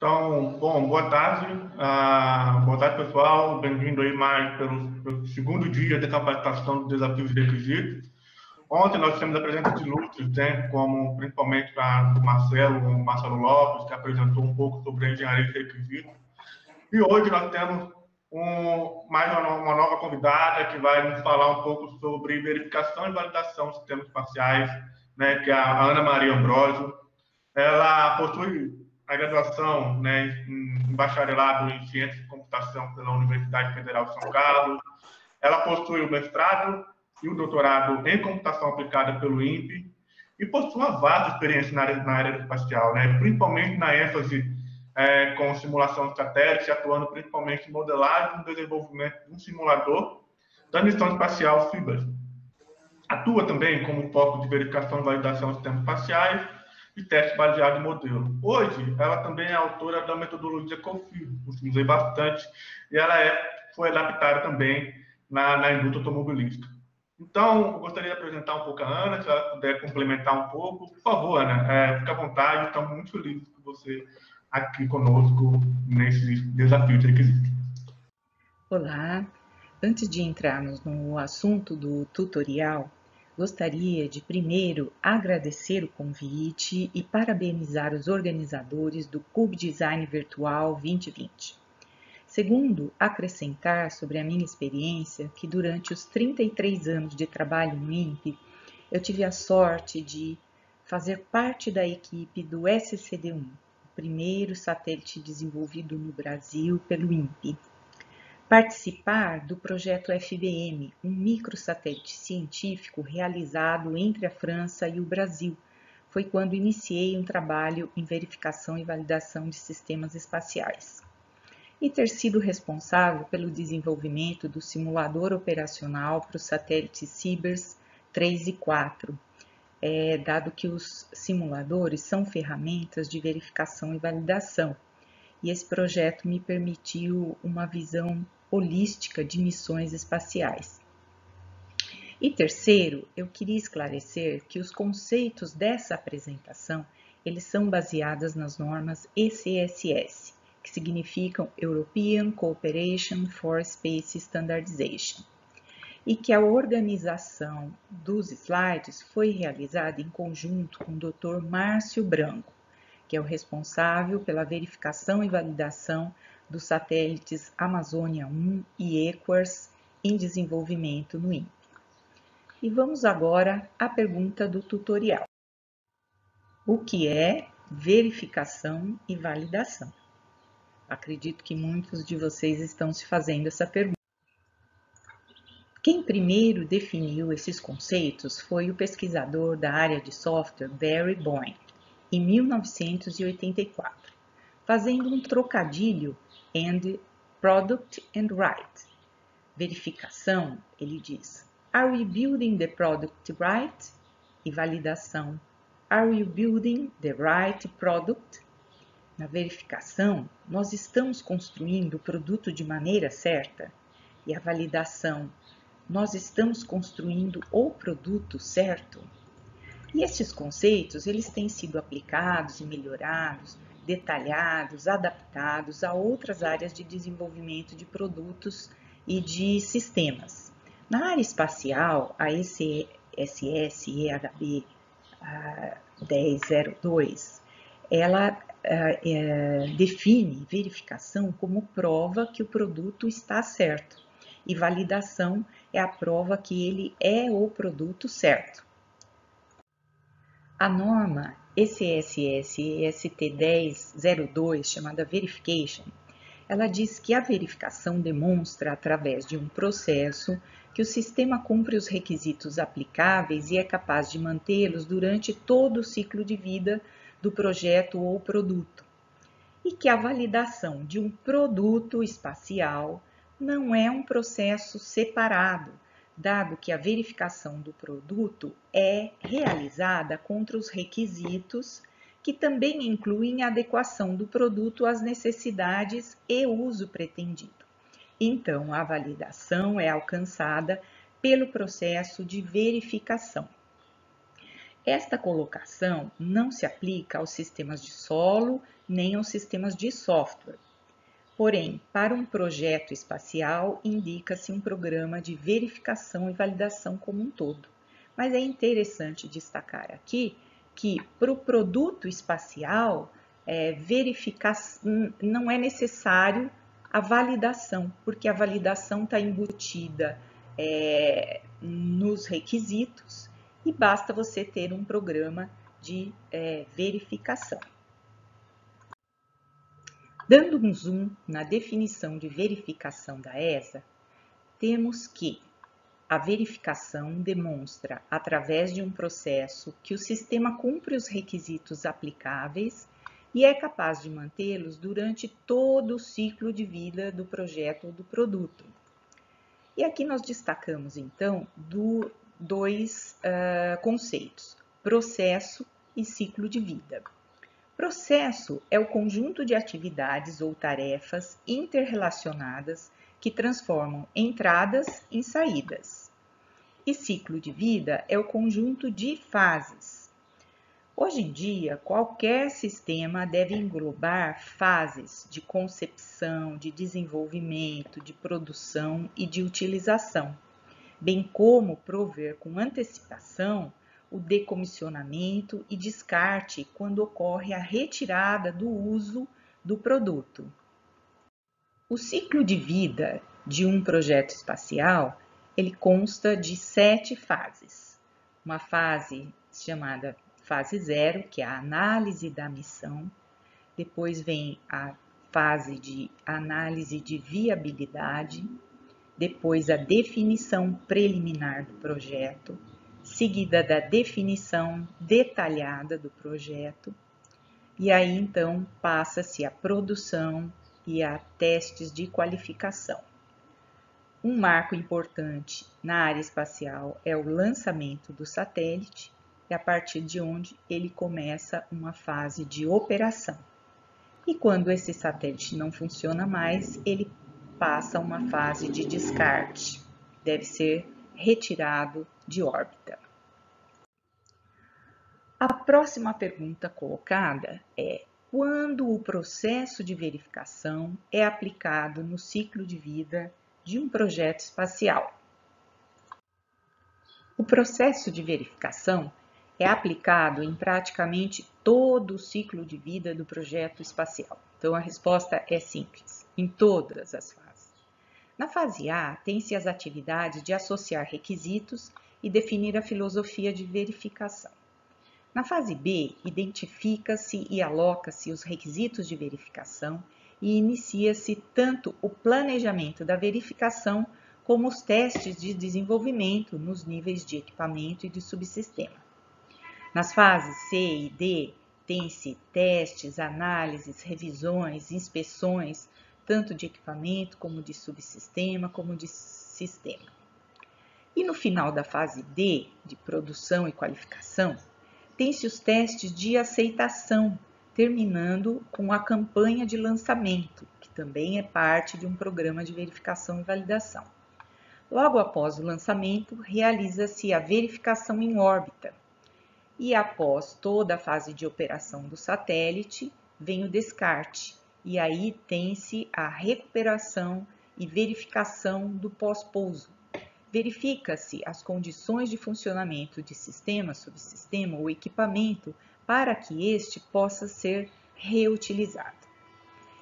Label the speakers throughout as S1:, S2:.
S1: Então, bom, boa tarde pessoal, bem-vindo aí mais pelo segundo dia da capacitação do desafio de requisitos. Ontem nós tivemos a presença de ilustres, né, como principalmente o Marcelo Lopes, que apresentou um pouco sobre a engenharia de requisitos. E hoje nós temos mais uma nova convidada que vai nos falar um pouco sobre verificação e validação de sistemas espaciais, né, que é a Ana Maria Ambrosio. Ela possui a graduação, né, em bacharelado em Ciência de Computação pela Universidade Federal de São Carlos. Ela possui o mestrado e o doutorado em Computação Aplicada pelo INPE e possui uma vasta experiência na área espacial, né, principalmente na ênfase com simulação de satélite, atuando principalmente em modelagem e desenvolvimento de um simulador da missão espacial FIBAS. Atua também como foco de verificação e validação de sistemas espaciais e teste baseado em modelo. Hoje, ela também é autora da metodologia COFID, utilizei bastante, e ela foi adaptada também na indústria automobilística. Então, eu gostaria de apresentar um pouco a Ana, se ela puder complementar um pouco. Por favor, Ana, fique à vontade, estamos muito felizes com você aqui conosco nesse desafio de requisitos.
S2: Olá, antes de entrarmos no assunto do tutorial, gostaria de primeiro agradecer o convite e parabenizar os organizadores do Cube Design Virtual 2020. Segundo, acrescentar sobre a minha experiência que durante os 33 anos de trabalho no INPE, eu tive a sorte de fazer parte da equipe do SCD-1, o primeiro satélite desenvolvido no Brasil pelo INPE. Participar do projeto FBM, um microsatélite científico realizado entre a França e o Brasil, foi quando iniciei um trabalho em verificação e validação de sistemas espaciais. E ter sido responsável pelo desenvolvimento do simulador operacional para os satélites Cibers 3 e 4, dado que os simuladores são ferramentas de verificação e validação. E esse projeto me permitiu uma visão holística de missões espaciais. E terceiro, eu queria esclarecer que os conceitos dessa apresentação, eles são baseados nas normas ECSS, que significam European Cooperation for Space Standardization, e que a organização dos slides foi realizada em conjunto com o Dr. Márcio Branco, que é o responsável pela verificação e validação dos satélites Amazônia 1 e EQUARS em desenvolvimento no INPE. E vamos agora à pergunta do tutorial. O que é verificação e validação? Acredito que muitos de vocês estão se fazendo essa pergunta. Quem primeiro definiu esses conceitos foi o pesquisador da área de software Barry Boehm, em 1984, fazendo um trocadilho and product and right. Verificação, ele diz, are we building the product right? E validação, are we building the right product? Na verificação, nós estamos construindo o produto de maneira certa? E a validação, nós estamos construindo o produto certo? E esses conceitos, eles têm sido aplicados e melhorados, detalhados, adaptados a outras áreas de desenvolvimento de produtos e de sistemas. Na área espacial, a ECSS EHB 1002, ela define verificação como prova que o produto está certo e validação é a prova que ele é o produto certo. A norma ECSS EST 1002, chamada Verification, ela diz que a verificação demonstra, através de um processo, que o sistema cumpre os requisitos aplicáveis e é capaz de mantê-los durante todo o ciclo de vida do projeto ou produto. E que a validação de um produto espacial não é um processo separado, dado que a verificação do produto é realizada contra os requisitos, que também incluem a adequação do produto às necessidades e uso pretendido. Então, a validação é alcançada pelo processo de verificação. Esta colocação não se aplica aos sistemas de solo nem aos sistemas de software. Porém, para um projeto espacial, indica-se um programa de verificação e validação como um todo. Mas é interessante destacar aqui que para o produto espacial, não é necessário a validação, porque a validação está embutida nos requisitos e basta você ter um programa de verificação. Dando um zoom na definição de verificação da ESA, temos que a verificação demonstra, através de um processo, que o sistema cumpre os requisitos aplicáveis e é capaz de mantê-los durante todo o ciclo de vida do projeto ou do produto. E aqui nós destacamos, então, dois conceitos, processo e ciclo de vida. Processo é o conjunto de atividades ou tarefas interrelacionadas que transformam entradas em saídas. E ciclo de vida é o conjunto de fases. Hoje em dia, qualquer sistema deve englobar fases de concepção, de desenvolvimento, de produção e de utilização, bem como prover com antecipação o decomissionamento e descarte quando ocorre a retirada do uso do produto. O ciclo de vida de um projeto espacial, ele consta de 7 fases. Uma fase chamada fase 0, que é a análise da missão. Depois vem a fase de análise de viabilidade. Depois a definição preliminar do projeto, seguida da definição detalhada do projeto, e aí então passa-se a produção e a testes de qualificação. Um marco importante na área espacial é o lançamento do satélite, e a partir de onde ele começa uma fase de operação. E quando esse satélite não funciona mais, ele passa a uma fase de descarte, deve ser retirado de órbita. A próxima pergunta colocada é: quando o processo de verificação é aplicado no ciclo de vida de um projeto espacial? O processo de verificação é aplicado em praticamente todo o ciclo de vida do projeto espacial. Então, a resposta é simples, em todas as fases. Na fase A, tem-se as atividades de associar requisitos e definir a filosofia de verificação. Na fase B, identifica-se e aloca-se os requisitos de verificação e inicia-se tanto o planejamento da verificação como os testes de desenvolvimento nos níveis de equipamento e de subsistema. Nas fases C e D, tem-se testes, análises, revisões, inspeções, tanto de equipamento como de subsistema, como de sistema. E no final da fase D, de produção e qualificação, tem-se os testes de aceitação, terminando com a campanha de lançamento, que também é parte de um programa de verificação e validação. Logo após o lançamento, realiza-se a verificação em órbita. E após toda a fase de operação do satélite, vem o descarte. E aí tem-se a recuperação e verificação do pós-pouso. Verifica-se as condições de funcionamento de sistema, subsistema ou equipamento para que este possa ser reutilizado.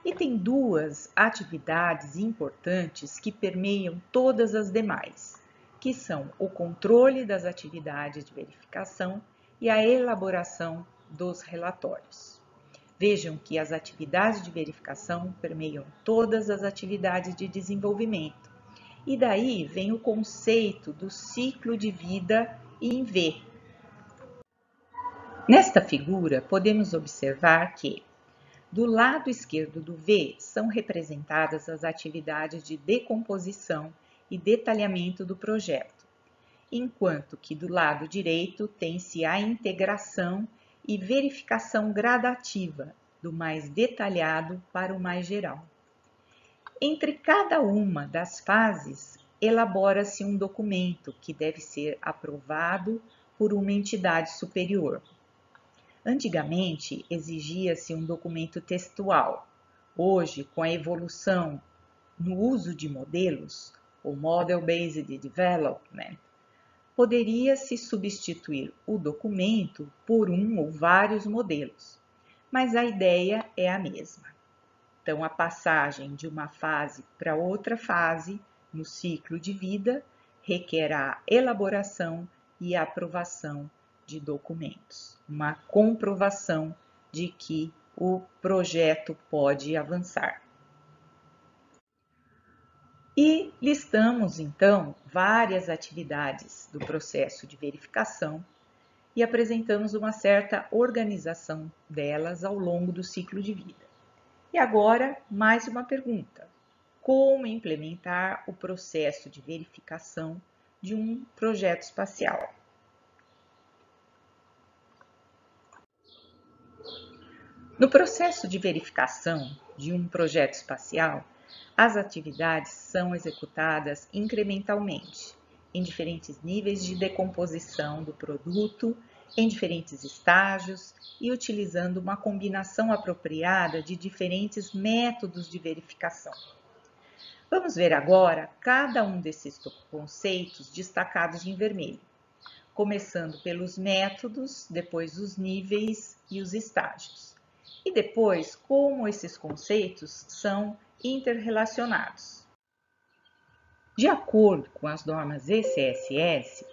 S2: E tem duas atividades importantes que permeiam todas as demais, que são o controle das atividades de verificação e a elaboração dos relatórios. Vejam que as atividades de verificação permeiam todas as atividades de desenvolvimento. E daí vem o conceito do ciclo de vida em V. Nesta figura, podemos observar que, do lado esquerdo do V, são representadas as atividades de decomposição e detalhamento do projeto, enquanto que do lado direito tem-se a integração e verificação gradativa, do mais detalhado para o mais geral. Entre cada uma das fases, elabora-se um documento que deve ser aprovado por uma entidade superior. Antigamente, exigia-se um documento textual. Hoje, com a evolução no uso de modelos, o Model-Based Development, poderia-se substituir o documento por um ou vários modelos, mas a ideia é a mesma. Então, a passagem de uma fase para outra fase no ciclo de vida requer a elaboração e aprovação de documentos, uma comprovação de que o projeto pode avançar. E listamos, então, várias atividades do processo de verificação e apresentamos uma certa organização delas ao longo do ciclo de vida. E agora, mais uma pergunta: como implementar o processo de verificação de um projeto espacial? No processo de verificação de um projeto espacial, as atividades são executadas incrementalmente, em diferentes níveis de decomposição do produto, em diferentes estágios e utilizando uma combinação apropriada de diferentes métodos de verificação. Vamos ver agora cada um desses conceitos destacados em vermelho, começando pelos métodos, depois os níveis e os estágios. E depois, como esses conceitos são interrelacionados. De acordo com as normas ECSS,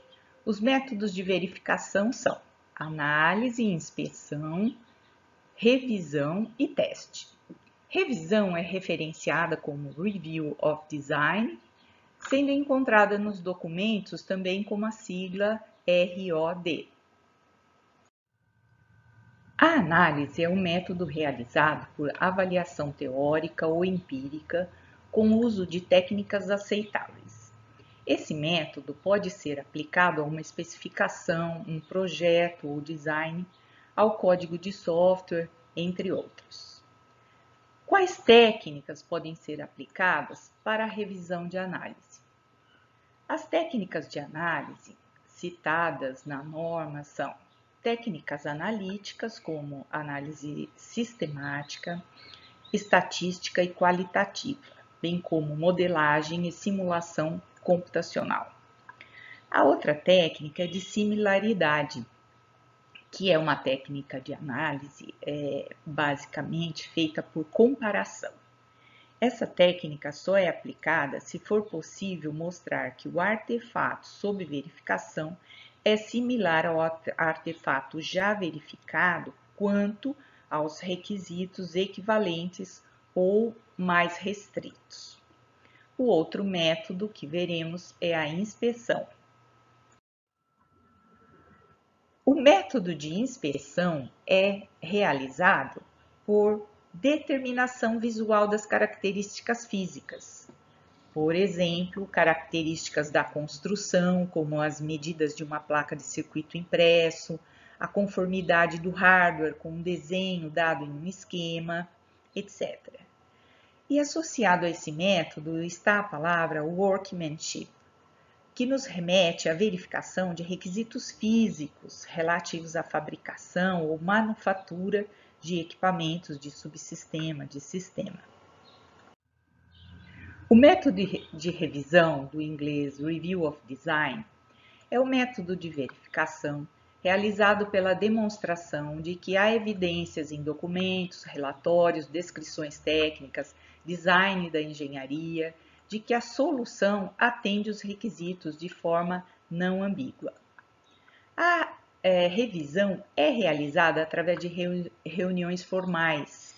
S2: os métodos de verificação são análise, inspeção, revisão e teste. Revisão é referenciada como Review of Design, sendo encontrada nos documentos também como a sigla ROD. A análise é um método realizado por avaliação teórica ou empírica com o uso de técnicas aceitáveis. Esse método pode ser aplicado a uma especificação, um projeto ou design, ao código de software, entre outros. Quais técnicas podem ser aplicadas para a revisão de análise? As técnicas de análise citadas na norma são técnicas analíticas, como análise sistemática, estatística e qualitativa, bem como modelagem e simulação computacional. A outra técnica é de similaridade, que é uma técnica de análise basicamente feita por comparação. Essa técnica só é aplicada se for possível mostrar que o artefato sob verificação é similar ao artefato já verificado quanto aos requisitos equivalentes ou mais restritos. O outro método que veremos é a inspeção. O método de inspeção é realizado por determinação visual das características físicas. Por exemplo, características da construção, como as medidas de uma placa de circuito impresso, a conformidade do hardware com um desenho dado em um esquema, etc. E associado a esse método está a palavra workmanship, que nos remete à verificação de requisitos físicos relativos à fabricação ou manufatura de equipamentos de subsistema, de sistema. O método de revisão, do inglês Review of Design, é o método de verificação realizado pela demonstração de que há evidências em documentos, relatórios, descrições técnicas, design da engenharia, de que a solução atende os requisitos de forma não ambígua. A revisão é realizada através de reuniões formais.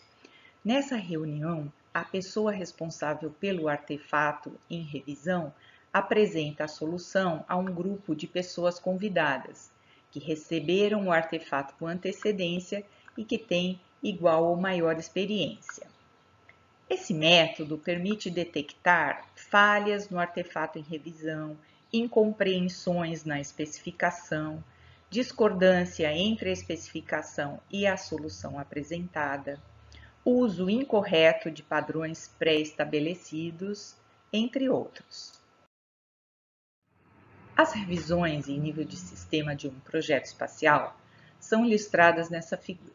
S2: Nessa reunião, a pessoa responsável pelo artefato em revisão apresenta a solução a um grupo de pessoas convidadas, que receberam o artefato com antecedência e que têm igual ou maior experiência. Esse método permite detectar falhas no artefato em revisão, incompreensões na especificação, discordância entre a especificação e a solução apresentada, uso incorreto de padrões pré-estabelecidos, entre outros. As revisões em nível de sistema de um projeto espacial são ilustradas nessa figura.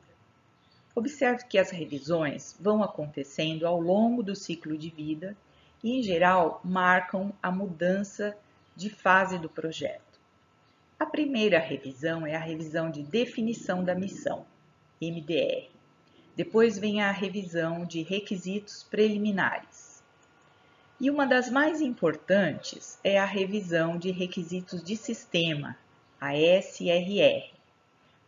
S2: Observe que as revisões vão acontecendo ao longo do ciclo de vida e, em geral, marcam a mudança de fase do projeto. A primeira revisão é a revisão de definição da missão, MDR. Depois vem a revisão de requisitos preliminares. E uma das mais importantes é a revisão de requisitos de sistema, a SRR,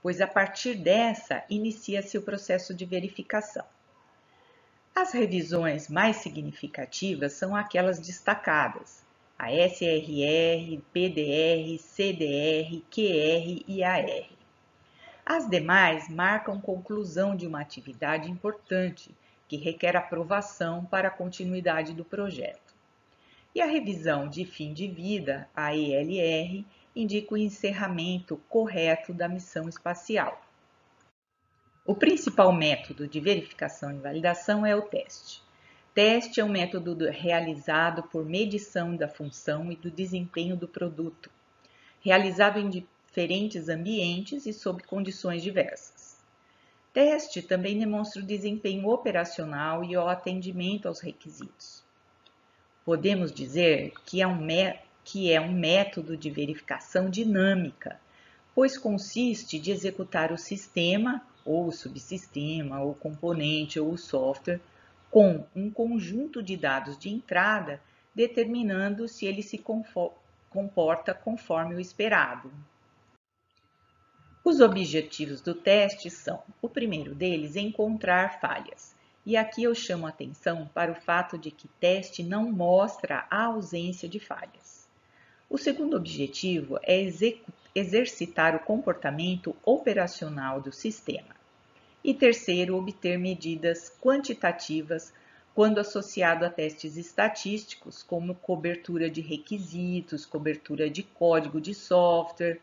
S2: pois a partir dessa inicia-se o processo de verificação. As revisões mais significativas são aquelas destacadas, a SRR, PDR, CDR, QR e AR. As demais marcam conclusão de uma atividade importante que requer aprovação para a continuidade do projeto. E a revisão de fim de vida, a ELR, indica o encerramento correto da missão espacial. O principal método de verificação e validação é o teste. Teste é um método realizado por medição da função e do desempenho do produto, realizado em diferentes ambientes e sob condições diversas. Teste também demonstra o desempenho operacional e o atendimento aos requisitos. Podemos dizer que é um método de verificação dinâmica, pois consiste de executar o sistema, ou o subsistema, ou o componente, ou o software, com um conjunto de dados de entrada, determinando se ele se comporta conforme o esperado. Os objetivos do teste são, o primeiro deles, encontrar falhas. E aqui eu chamo a atenção para o fato de que teste não mostra a ausência de falhas. O segundo objetivo é exercitar o comportamento operacional do sistema. E terceiro, obter medidas quantitativas quando associado a testes estatísticos, como cobertura de requisitos, cobertura de código de software,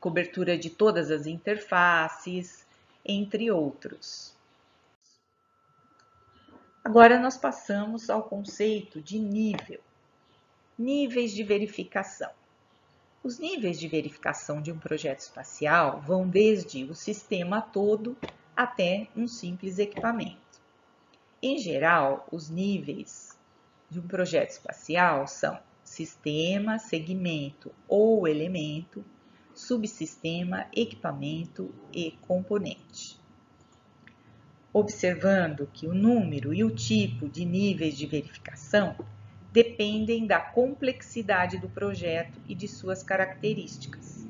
S2: cobertura de todas as interfaces, entre outros. Agora nós passamos ao conceito de nível. Níveis de verificação. Os níveis de verificação de um projeto espacial vão desde o sistema todo até um simples equipamento. Em geral, os níveis de um projeto espacial são sistema, segmento ou elemento, subsistema, equipamento e componente. Observando que o número e o tipo de níveis de verificação dependem da complexidade do projeto e de suas características.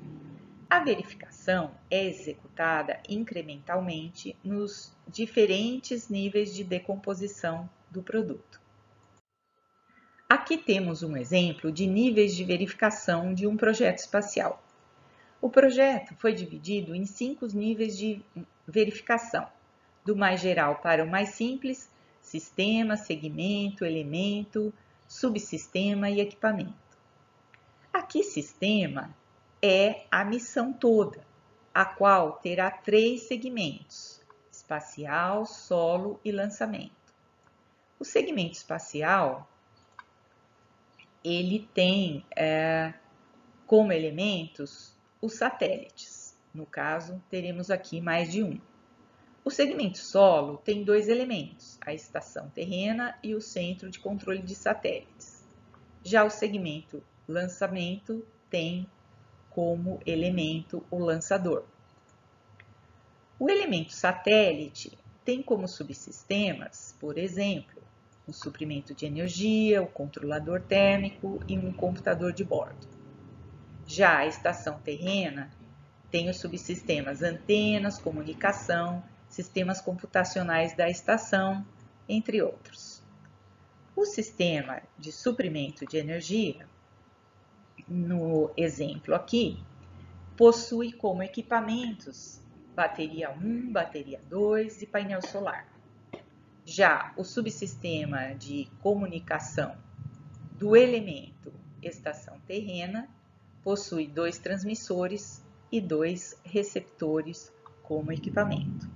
S2: A verificação é executada incrementalmente nos diferentes níveis de decomposição do produto. Aqui temos um exemplo de níveis de verificação de um projeto espacial. O projeto foi dividido em 5 níveis de verificação, do mais geral para o mais simples, sistema, segmento, elemento, subsistema e equipamento. Aqui, sistema é a missão toda, a qual terá 3 segmentos, espacial, solo e lançamento. O segmento espacial, ele tem como elementos os satélites. No caso, teremos aqui mais de um. O segmento solo tem 2 elementos, a estação terrena e o centro de controle de satélites. Já o segmento lançamento tem como elemento o lançador. O elemento satélite tem como subsistemas, por exemplo, o suprimento de energia, o controlador térmico e um computador de bordo. Já a estação terrena tem os subsistemas antenas, comunicação, sistemas computacionais da estação, entre outros. O sistema de suprimento de energia, no exemplo aqui, possui como equipamentos bateria 1, bateria 2 e painel solar. Já o subsistema de comunicação do elemento estação terrena possui 2 transmissores e 2 receptores como equipamento,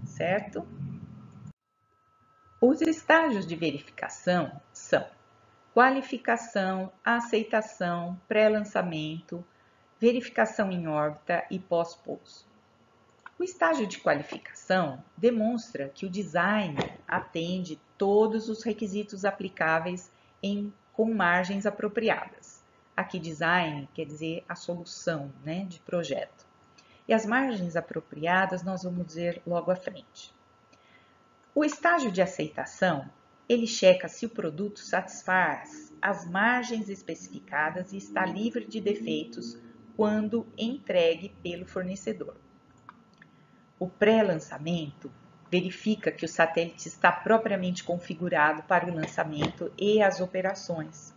S2: certo? Os estágios de verificação são qualificação, aceitação, pré-lançamento, verificação em órbita e pós-pouso. O estágio de qualificação demonstra que o design atende todos os requisitos aplicáveis com margens apropriadas. Aqui design quer dizer a solução, de projeto. E as margens apropriadas nós vamos dizer logo à frente. O estágio de aceitação, ele checa se o produto satisfaz as margens especificadas e está livre de defeitos quando entregue pelo fornecedor. O pré-lançamento verifica que o satélite está propriamente configurado para o lançamento e as operações.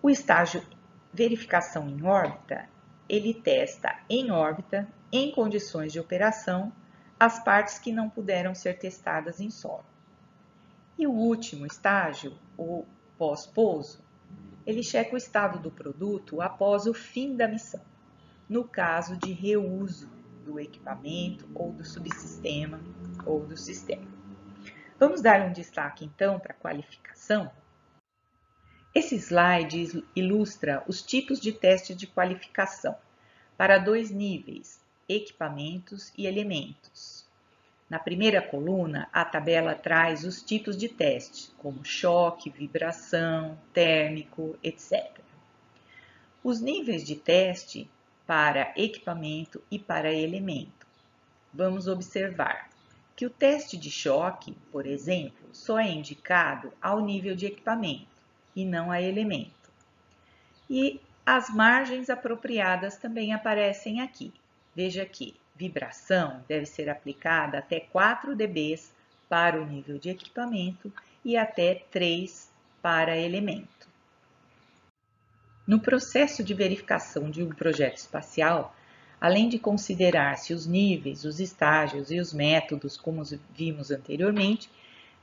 S2: O estágio verificação em órbita, ele testa em órbita, em condições de operação, as partes que não puderam ser testadas em solo. E o último estágio, o pós-pouso, ele checa o estado do produto após o fim da missão, no caso de reuso do equipamento ou do subsistema ou do sistema. Vamos dar um destaque então para a qualificação. Esse slide ilustra os tipos de teste de qualificação para 2 níveis, equipamentos e elementos. Na primeira coluna, a tabela traz os tipos de teste, como choque, vibração, térmico, etc. Os níveis de teste para equipamento e para elemento. Vamos observar que o teste de choque, por exemplo, só é indicado ao nível de equipamento e não a elemento. E as margens apropriadas também aparecem aqui. Veja que vibração deve ser aplicada até 4 dB para o nível de equipamento e até 3 para elemento. No processo de verificação de um projeto espacial, além de considerar-se os níveis, os estágios e os métodos, como vimos anteriormente,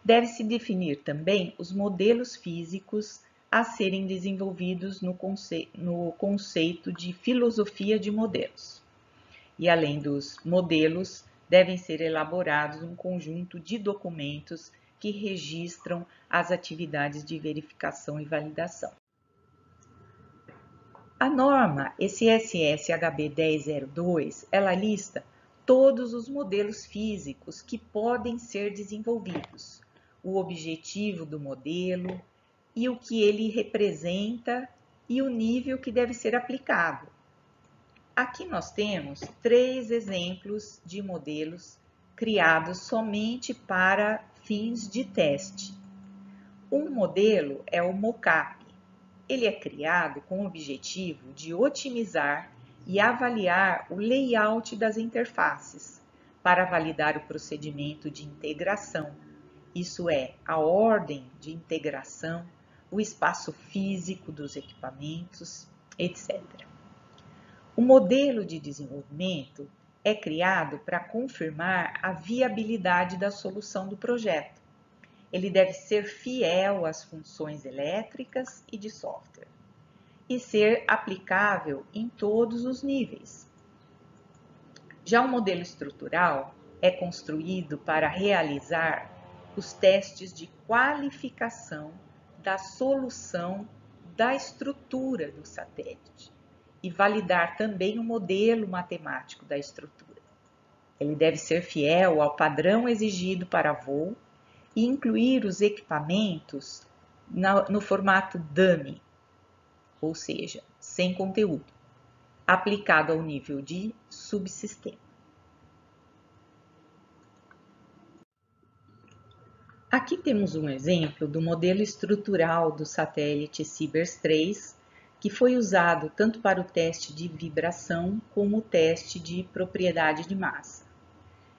S2: deve-se definir também os modelos físicos a serem desenvolvidos no conceito de filosofia de modelos. E além dos modelos, devem ser elaborados um conjunto de documentos que registram as atividades de verificação e validação. A norma ECSS HB 1002, ela lista todos os modelos físicos que podem ser desenvolvidos, o objetivo do modelo e o que ele representa e o nível que deve ser aplicado. Aqui nós temos 3 exemplos de modelos criados somente para fins de teste. Um modelo é o mockup. Ele é criado com o objetivo de otimizar e avaliar o layout das interfaces para validar o procedimento de integração, isso é, a ordem de integração, o espaço físico dos equipamentos, etc. O modelo de desenvolvimento é criado para confirmar a viabilidade da solução do projeto. Ele deve ser fiel às funções elétricas e de software e ser aplicável em todos os níveis. Já o modelo estrutural é construído para realizar os testes de qualificação da solução da estrutura do satélite e validar também o modelo matemático da estrutura. Ele deve ser fiel ao padrão exigido para voo e incluir os equipamentos no formato dummy, ou seja, sem conteúdo, aplicado ao nível de subsistema. Aqui temos um exemplo do modelo estrutural do satélite Sibers 3, que foi usado tanto para o teste de vibração como o teste de propriedade de massa,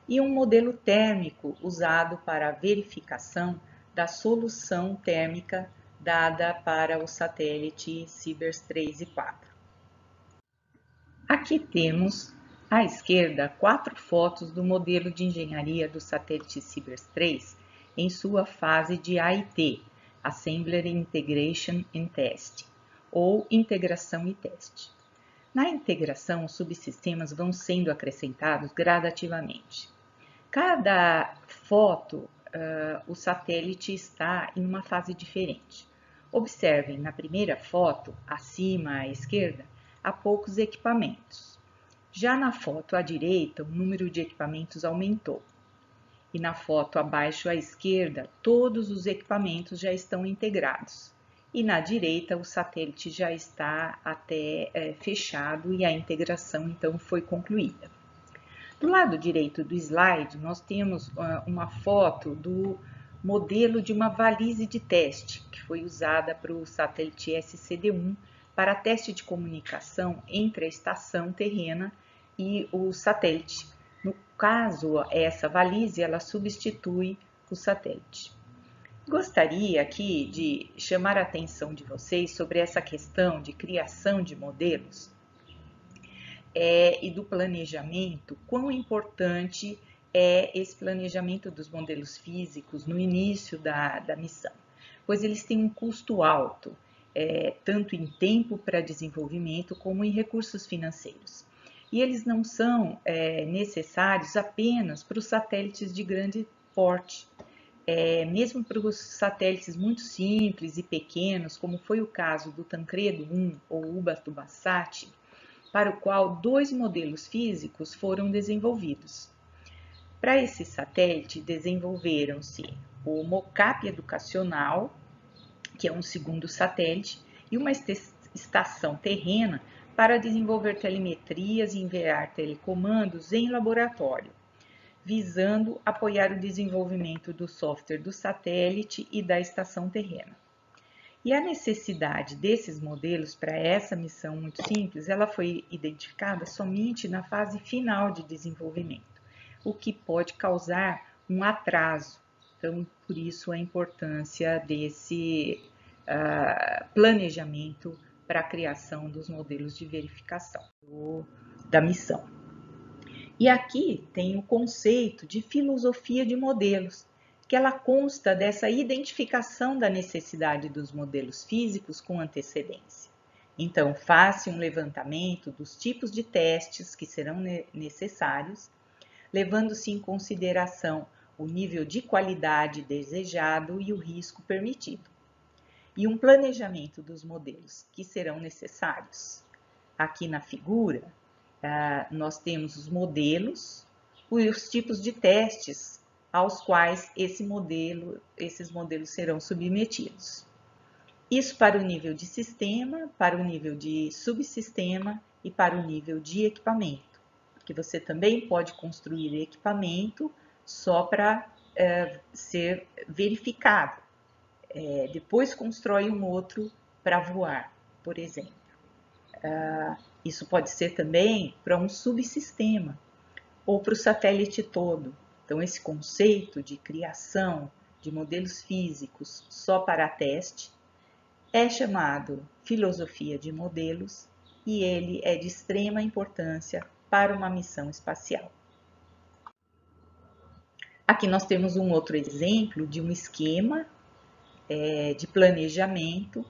S2: e um modelo térmico usado para a verificação da solução térmica dada para o satélite Sibers 3 e 4. Aqui temos à esquerda 4 fotos do modelo de engenharia do satélite Sibers 3 em sua fase de AIT, Assembly Integration and Test, ou integração e teste. Na integração, os subsistemas vão sendo acrescentados gradativamente. Cada foto, o satélite está em uma fase diferente. Observem na primeira foto, acima à esquerda, há poucos equipamentos. Já na foto à direita, o número de equipamentos aumentou. E na foto abaixo à esquerda, todos os equipamentos já estão integrados. E na direita, o satélite já está até fechado e a integração então foi concluída. Do lado direito do slide, nós temos uma foto do modelo de uma valise de teste, que foi usada para o satélite SCD-1 para teste de comunicação entre a estação terrena e o satélite. No caso, essa valise, ela substitui o satélite. Gostaria aqui de chamar a atenção de vocês sobre essa questão de criação de modelos e do planejamento, quão importante é esse planejamento dos modelos físicos no início da missão, pois eles têm um custo alto, tanto em tempo para desenvolvimento como em recursos financeiros. E eles não são necessários apenas para os satélites de grande porte. Mesmo para os satélites muito simples e pequenos, como foi o caso do Tancredo 1 ou Ubatuba-Sat, para o qual 2 modelos físicos foram desenvolvidos. Para esse satélite, desenvolveram-se o mocap educacional, que é um segundo satélite, e uma estação terrena para desenvolver telemetrias e enviar telecomandos em laboratório, visando apoiar o desenvolvimento do software do satélite e da estação terrena. E a necessidade desses modelos para essa missão muito simples, ela foi identificada somente na fase final de desenvolvimento, o que pode causar um atraso. Então, por isso a importância desse planejamento para a criação dos modelos de verificação da missão. E aqui tem o conceito de filosofia de modelos, que ela consta dessa identificação da necessidade dos modelos físicos com antecedência. Então, faça um levantamento dos tipos de testes que serão necessários, levando-se em consideração o nível de qualidade desejado e o risco permitido. E um planejamento dos modelos que serão necessários. Aqui na figura, nós temos os modelos e os tipos de testes aos quais esses modelos serão submetidos. Isso para o nível de sistema, para o nível de subsistema e para o nível de equipamento, porque você também pode construir equipamento só para ser verificado. Depois constrói um outro para voar, por exemplo. Isso pode ser também para um subsistema ou para o satélite todo. Então, esse conceito de criação de modelos físicos só para teste é chamado filosofia de modelos e ele é de extrema importância para uma missão espacial. Aqui nós temos um outro exemplo de um esquema de planejamento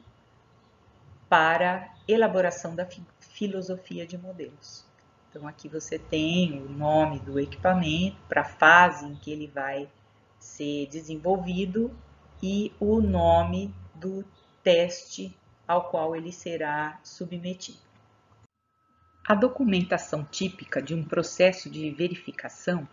S2: para elaboração da filosofia de modelos. Então, aqui você tem o nome do equipamento para a fase em que ele vai ser desenvolvido e o nome do teste ao qual ele será submetido. A documentação típica de um processo de verificação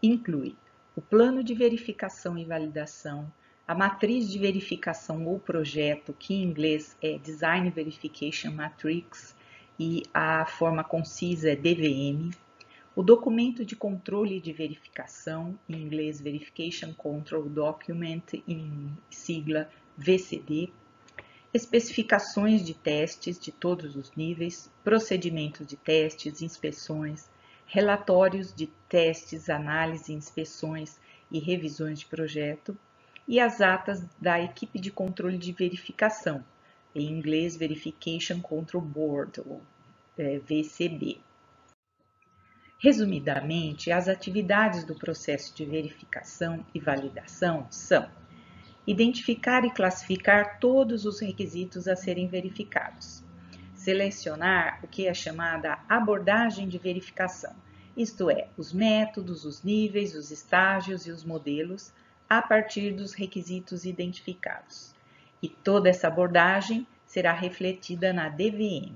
S2: inclui o plano de verificação e validação, a matriz de verificação ou projeto, que em inglês é Design Verification Matrix, e a forma concisa é DVM, o documento de controle de verificação, em inglês Verification Control Document, em sigla VCD, especificações de testes de todos os níveis, procedimentos de testes, inspeções, relatórios de testes, análise, inspeções e revisões de projeto, e as atas da equipe de controle de verificação, em inglês Verification Control Board, ou VCB. Resumidamente, as atividades do processo de verificação e validação são identificar e classificar todos os requisitos a serem verificados, selecionar o que é chamada abordagem de verificação, isto é, os métodos, os níveis, os estágios e os modelos a partir dos requisitos identificados, e toda essa abordagem será refletida na DVM.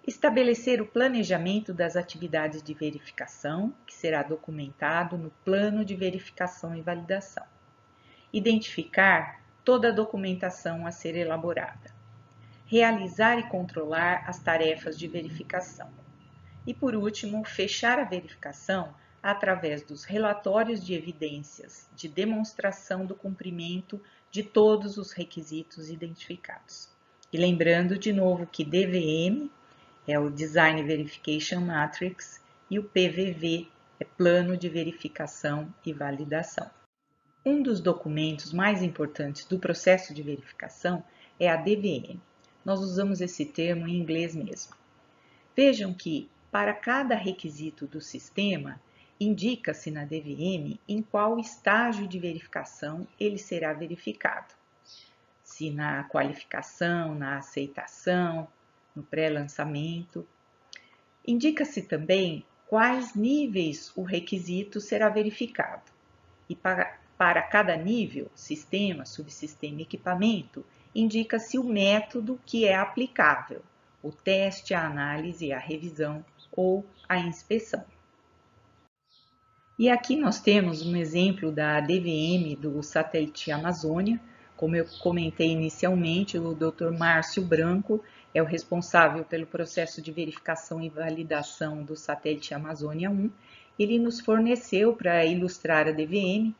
S2: Estabelecer o planejamento das atividades de verificação, que será documentado no plano de verificação e validação. Identificar toda a documentação a ser elaborada. Realizar e controlar as tarefas de verificação. E, por último, fechar a verificação através dos relatórios de evidências de demonstração do cumprimento de todos os requisitos identificados. E lembrando de novo que DVM é o Design Verification Matrix e o PVV é Plano de Verificação e Validação. Um dos documentos mais importantes do processo de verificação é a DVM. Nós usamos esse termo em inglês mesmo. Vejam que, para cada requisito do sistema, indica-se na DVM em qual estágio de verificação ele será verificado. Se na qualificação, na aceitação, no pré-lançamento. Indica-se também quais níveis o requisito será verificado. E para cada nível, sistema, subsistema e equipamento, indica-se o método que é aplicável, o teste, a análise, a revisão ou a inspeção. E aqui nós temos um exemplo da DVM do satélite Amazônia. Como eu comentei inicialmente, o Dr. Márcio Branco é o responsável pelo processo de verificação e validação do satélite Amazônia 1. Ele nos forneceu, para ilustrar a DVM,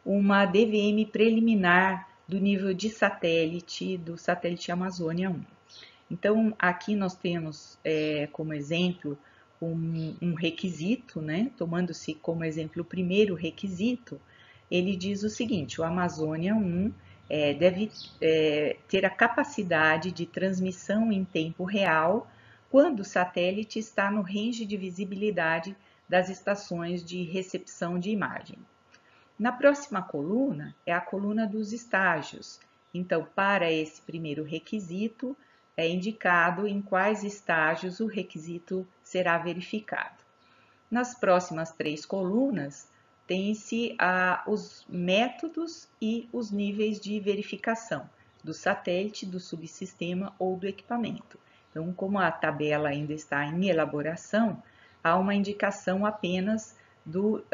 S2: uma DVM preliminar do nível de satélite do satélite Amazônia 1. Então, aqui nós temos como exemplo um requisito, né? Tomando-se como exemplo o primeiro requisito, ele diz o seguinte: o Amazônia 1 deve ter a capacidade de transmissão em tempo real quando o satélite está no range de visibilidade das estações de recepção de imagem. Na próxima coluna é a coluna dos estágios. Então, para esse primeiro requisito, é indicado em quais estágios o requisito será verificado. Nas próximas 3 colunas, tem-se os métodos e os níveis de verificação do satélite, do subsistema ou do equipamento. Então, como a tabela ainda está em elaboração, há uma indicação apenas do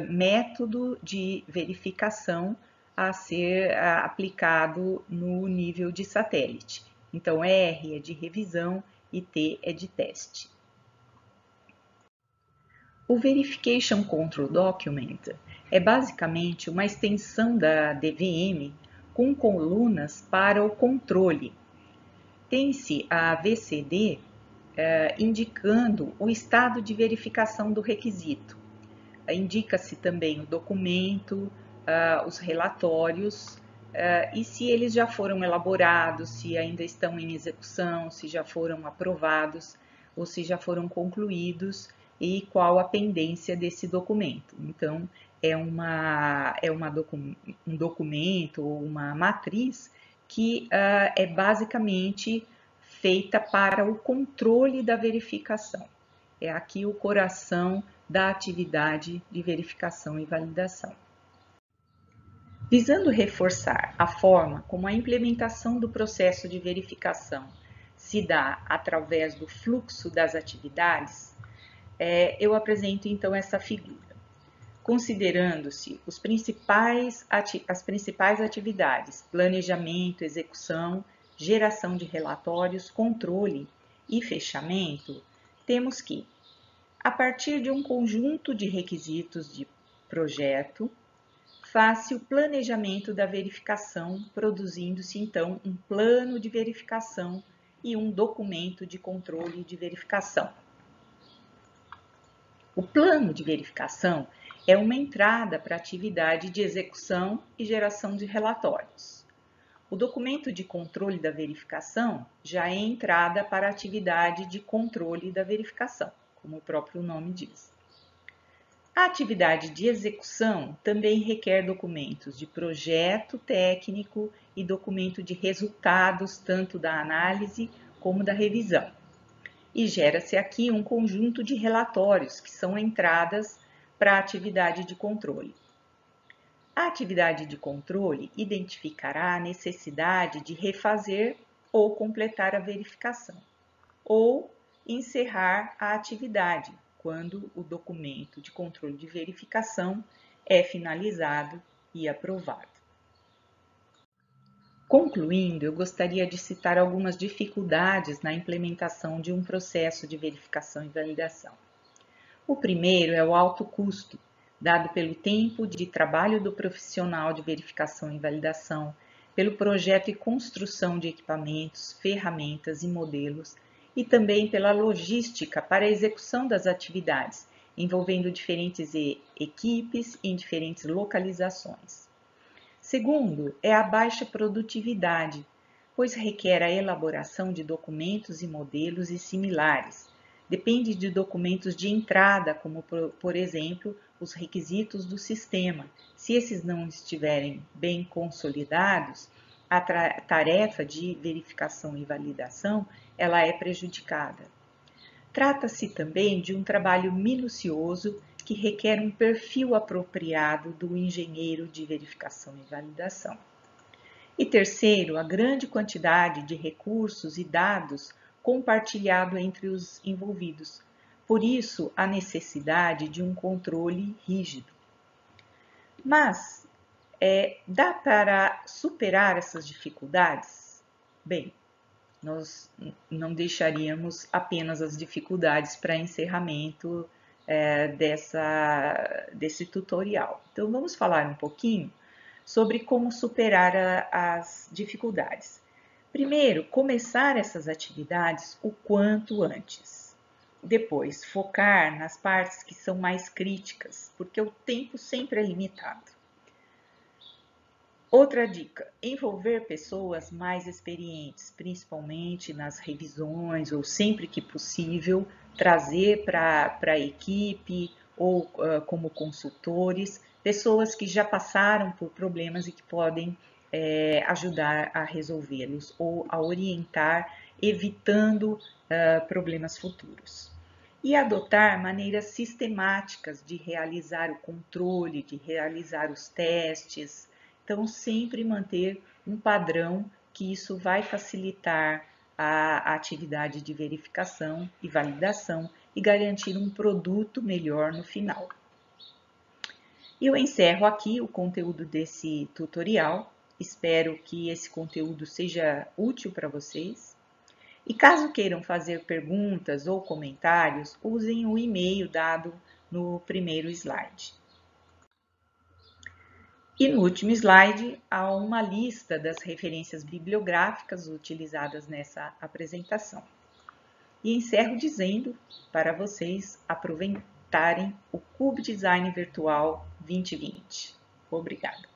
S2: método de verificação a ser aplicado no nível de satélite. Então, R é de revisão e T é de teste. O Verification Control Document é basicamente uma extensão da DVM com colunas para o controle. Tem-se a VCD indicando o estado de verificação do requisito. Indica-se também o documento, os relatórios e se eles já foram elaborados, se ainda estão em execução, se já foram aprovados ou se já foram concluídos e qual a pendência desse documento. Então, é um documento ou uma matriz que é basicamente feita para o controle da verificação. É aqui o coração da atividade de verificação e validação. Visando reforçar a forma como a implementação do processo de verificação se dá através do fluxo das atividades, eu apresento então essa figura. Considerando-se as principais atividades, planejamento, execução, geração de relatórios, controle e fechamento, temos que, a partir de um conjunto de requisitos de projeto, faz-se o planejamento da verificação, produzindo-se então um plano de verificação e um documento de controle de verificação. O plano de verificação é uma entrada para a atividade de execução e geração de relatórios. O documento de controle da verificação já é entrada para a atividade de controle da verificação, como o próprio nome diz. A atividade de execução também requer documentos de projeto técnico e documento de resultados, tanto da análise como da revisão. E gera-se aqui um conjunto de relatórios, que são entradas para a atividade de controle. A atividade de controle identificará a necessidade de refazer ou completar a verificação, ou encerrar a atividade, quando o documento de controle de verificação é finalizado e aprovado. Concluindo, eu gostaria de citar algumas dificuldades na implementação de um processo de verificação e validação. O primeiro é o alto custo, dado pelo tempo de trabalho do profissional de verificação e validação, pelo projeto e construção de equipamentos, ferramentas e modelos, e também pela logística para a execução das atividades, envolvendo diferentes equipes em diferentes localizações. Segundo, é a baixa produtividade, pois requer a elaboração de documentos e modelos e similares. Depende de documentos de entrada, como, por exemplo, os requisitos do sistema. Se esses não estiverem bem consolidados, a tarefa de verificação e validação ela é prejudicada. Trata-se também de um trabalho minucioso que requer um perfil apropriado do engenheiro de verificação e validação. E terceiro, a grande quantidade de recursos e dados compartilhado entre os envolvidos. Por isso, a necessidade de um controle rígido. Mas, dá para superar essas dificuldades? Bem, nós não deixaríamos apenas as dificuldades para encerramento desse tutorial. Então, vamos falar um pouquinho sobre como superar as dificuldades. Primeiro, começar essas atividades o quanto antes. Depois, focar nas partes que são mais críticas, porque o tempo sempre é limitado. Outra dica, envolver pessoas mais experientes, principalmente nas revisões ou sempre que possível, trazer para a equipe ou como consultores, pessoas que já passaram por problemas e que podem ajudar a resolvê-los ou a orientar, evitando problemas futuros. E adotar maneiras sistemáticas de realizar o controle, de realizar os testes. Então, sempre manter um padrão, que isso vai facilitar a atividade de verificação e validação e garantir um produto melhor no final. Eu encerro aqui o conteúdo desse tutorial. Espero que esse conteúdo seja útil para vocês. E caso queiram fazer perguntas ou comentários, usem o e-mail dado no primeiro slide. E no último slide, há uma lista das referências bibliográficas utilizadas nessa apresentação. E encerro dizendo para vocês aproveitarem o Cube Design Virtual 2020. Obrigada!